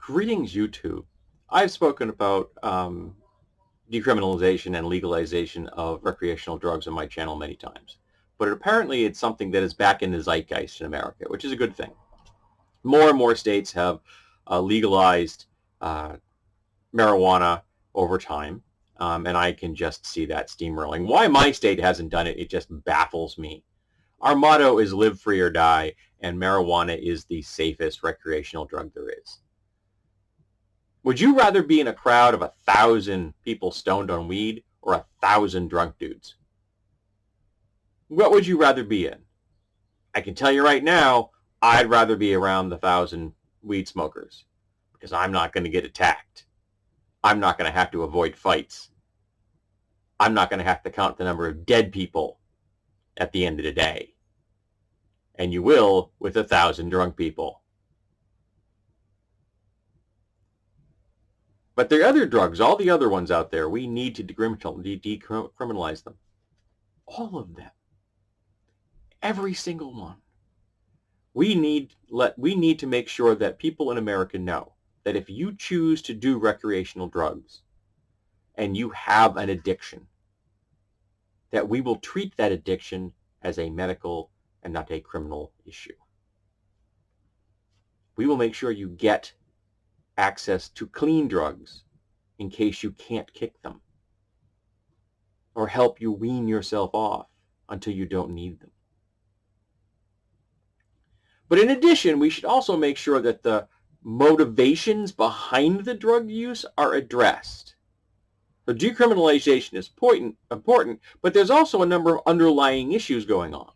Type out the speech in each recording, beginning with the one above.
Greetings, YouTube. I've spoken about decriminalization and legalization of recreational drugs on my channel many times. But apparently it's something that is back in the zeitgeist in America, which is a good thing. More and more states have legalized marijuana over time, and I can just see that steamrolling. Why my state hasn't done it, it just baffles me. Our motto is live free or die, and marijuana is the safest recreational drug there is. Would you rather be in a crowd of 1,000 people stoned on weed or 1,000 drunk dudes? What would you rather be in? I can tell you right now, I'd rather be around the 1,000 weed smokers because I'm not going to get attacked. I'm not going to have to avoid fights. I'm not going to have to count the number of dead people at the end of the day. And you will with 1,000 drunk people. But the other drugs, all the other ones out there, we need to decriminalize them. All of them. Every single one. We need to make sure that people in America know that if you choose to do recreational drugs and you have an addiction, that we will treat that addiction as a medical and not a criminal issue. We will make sure you get access to clean drugs in case you can't kick them, or help you wean yourself off until you don't need them. But in addition, we should also make sure that the motivations behind the drug use are addressed. So decriminalization is important, but there's also a number of underlying issues going on.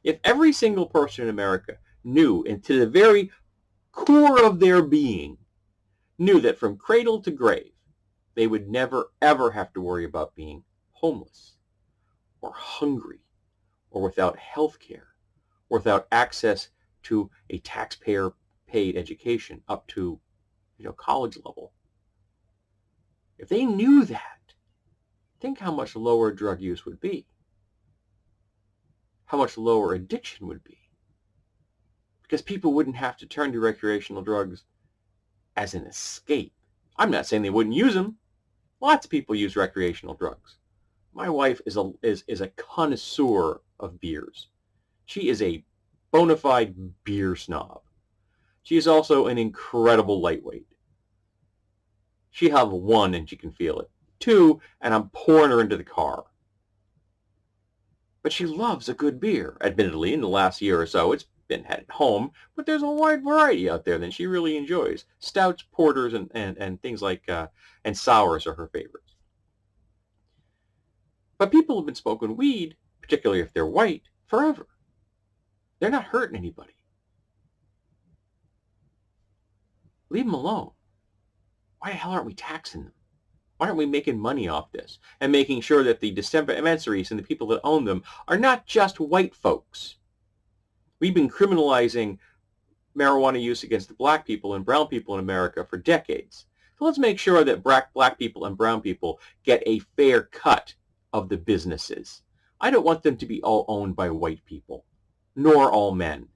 If every single person in America knew, and to the very core of their being, knew that from cradle to grave, they would never, ever have to worry about being homeless or hungry or without health care or without access to a taxpayer-paid education up to, college level. If they knew that, think how much lower drug use would be, how much lower addiction would be, because people wouldn't have to turn to recreational drugs as an escape. I'm not saying they wouldn't use them. Lots of people use recreational drugs. My wife is a connoisseur of beers. She is a bona fide beer snob. She is also an incredible lightweight. She'll have one and she can feel it. Two, and I'm pouring her into the car. But she loves a good beer. Admittedly, in the last year or so, it's been had at home, but there's a wide variety out there that she really enjoys. Stouts, porters, and things like, and sours are her favorites. But people have been smoking weed, particularly if they're white, forever. They're not hurting anybody. Leave them alone. Why the hell aren't we taxing them? Why aren't we making money off this and making sure that the dispensaries and the people that own them are not just white folks? We've been criminalizing marijuana use against the black people and brown people in America for decades. So let's make sure that black people and brown people get a fair cut of the businesses. I don't want them to be all owned by white people, nor all men.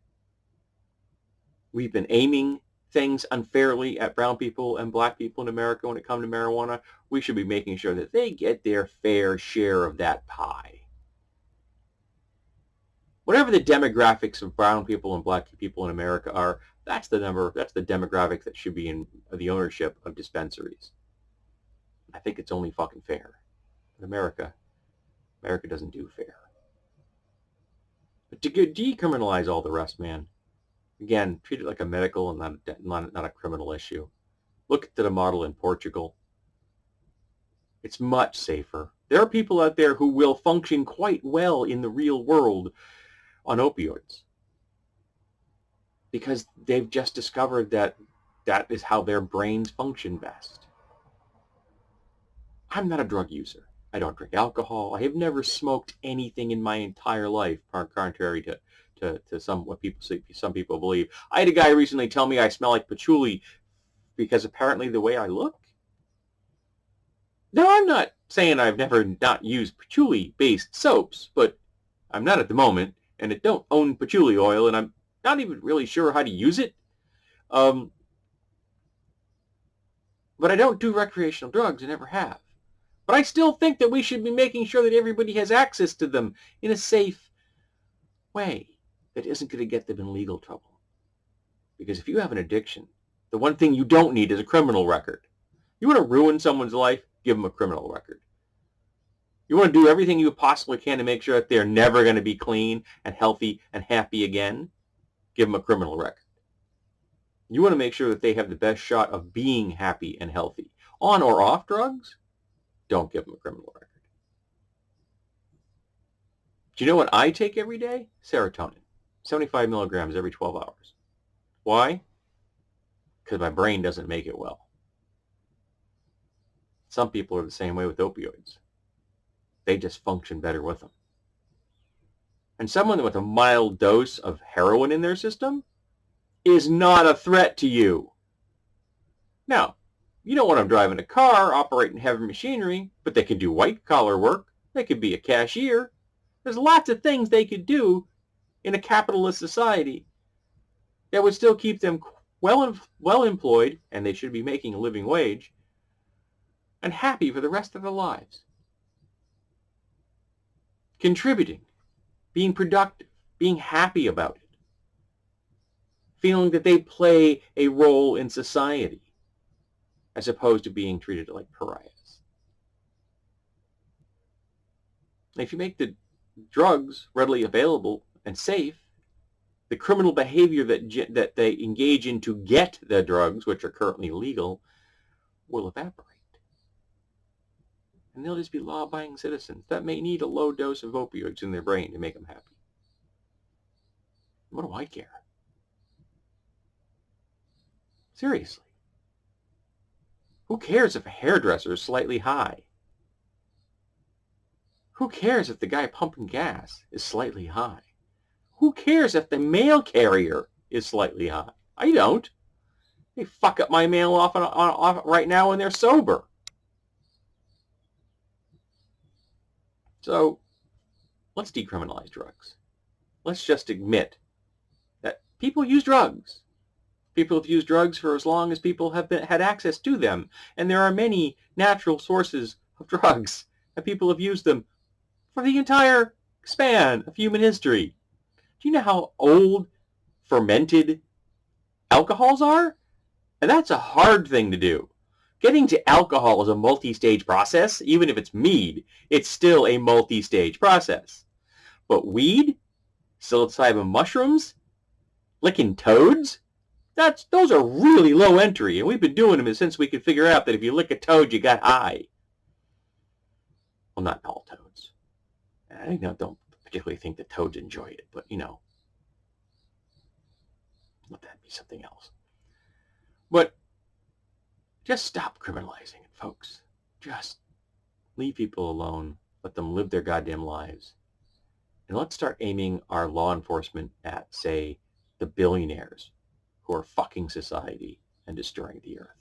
We've been aiming things unfairly at brown people and black people in America when it comes to marijuana. We should be making sure that they get their fair share of that pie. Whatever the demographics of brown people and black people in America are, that's the demographic that should be in the ownership of dispensaries. I think it's only fucking fair. But America doesn't do fair. But to decriminalize all the rest, man, again, treat it like a medical and not a criminal issue. Look at the model in Portugal. It's much safer. There are people out there who will function quite well in the real world on opioids because they've just discovered that is how their brains function best. I'm not a drug user. I don't drink alcohol. I have never smoked anything in my entire life, contrary to what some people believe. I had a guy recently tell me I smell like patchouli because apparently the way I look. Now, I'm not saying I've never not used patchouli-based soaps, but I'm not at the moment, and I don't own patchouli oil, and I'm not even really sure how to use it. But I don't do recreational drugs. I never have. But I still think that we should be making sure that everybody has access to them in a safe way that isn't going to get them in legal trouble. Because if you have an addiction, the one thing you don't need is a criminal record. You want to ruin someone's life? Give them a criminal record. You want to do everything you possibly can to make sure that they're never going to be clean and healthy and happy again? Give them a criminal record. You want to make sure that they have the best shot of being happy and healthy. On or off drugs? Don't give them a criminal record. Do you know what I take every day? Serotonin. 75 milligrams every 12 hours. Why? Because my brain doesn't make it well. Some people are the same way with opioids. They just function better with them. And someone with a mild dose of heroin in their system is not a threat to you. Now, you don't want them driving a car, operating heavy machinery, but they can do white-collar work. They could be a cashier. There's lots of things they could do in a capitalist society that would still keep them well employed, and they should be making a living wage, and happy for the rest of their lives. Contributing, being productive, being happy about it, feeling that they play a role in society, as opposed to being treated like pariahs. If you make the drugs readily available and safe, the criminal behavior that they engage in to get the drugs, which are currently legal, will evaporate. And they'll just be law-abiding citizens that may need a low dose of opioids in their brain to make them happy. What do I care? Seriously. Who cares if a hairdresser is slightly high? Who cares if the guy pumping gas is slightly high? Who cares if the mail carrier is slightly high? I don't. They fuck up my mail off right now when they're sober. So let's decriminalize drugs. Let's just admit that people use drugs. People have used drugs for as long as people have had access to them. And there are many natural sources of drugs. And people have used them for the entire span of human history. Do you know how old fermented alcohols are? And that's a hard thing to do. Getting to alcohol is a multi-stage process. Even if it's mead, it's still a multi-stage process. But weed, psilocybin mushrooms, licking toads, those are really low entry. And we've been doing them since we could figure out that if you lick a toad, you got high. Well, not all toads. I don't particularly think that toads enjoy it, but let that be something else. But just stop criminalizing it, folks. Just leave people alone. Let them live their goddamn lives. And let's start aiming our law enforcement at, say, the billionaires who are fucking society and destroying the earth.